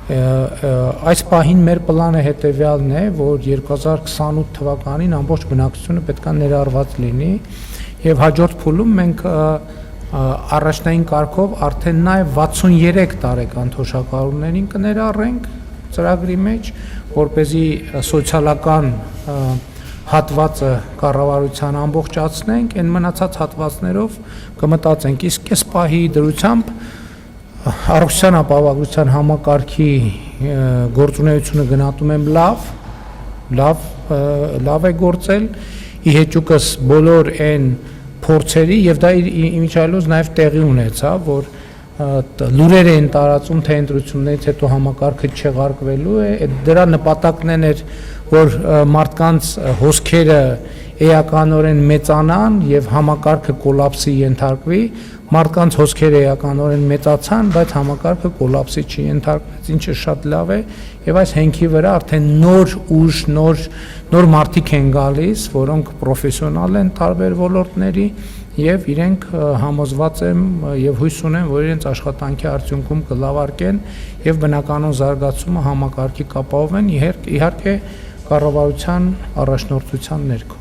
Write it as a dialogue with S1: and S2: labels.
S1: Այս պահին մեր պլանը հետևյալն է, որ 2028 թվականին ամբողջ բնակչությունը պետք է ներառված լինի եւ հաջորդ փուլում մենք առաջնային կարգով արդեն նաեւ 63 տարեկան թոշակառուներին կներառենք ծրագրի մեջ, որպեսզի սոցիալական հատվածը կառավարության ամբողջացնենք, այն մնացած հատվածներով կմտածենք, իսկ այս պահի դրությամբ առողջության ապահովության համակարգի գործունեությունը գնահատում եմ լավ է գործել, իհեճուկս բոլոր այն փորձերի եւ դա իմիջիայլոց նաեւ տեղի ունեցավ, որ լուրեր էին տարածում, թե ընտրություններից հետո համակարգը չեղարկվելու է, դրա նպատակն էր, որ մարդկանց հոսքերը էականորեն մեծանան եւ համակարգը կոլապսի ենթարկվի, մարդկանց հոսքերը էականորեն մեծացան, բայց համակարգը կոլապսի չի ենթարկվեց, ինչը շատ լավ է եւ այս հենքի վրա արդեն նոր ուժ, նոր մարդիկ են գալիս, որոնք պրոֆեսիոնալ են տարբեր ոլորտների եւ իրենք համոզված եմ եւ հույս ունեմ, որ իրենց աշխատանքի արդյունքում կլավարկեն եւ բնականon զարգացումը համակարգի կապահովեն, իհարկե կառավարության առաջնորդության ներքո։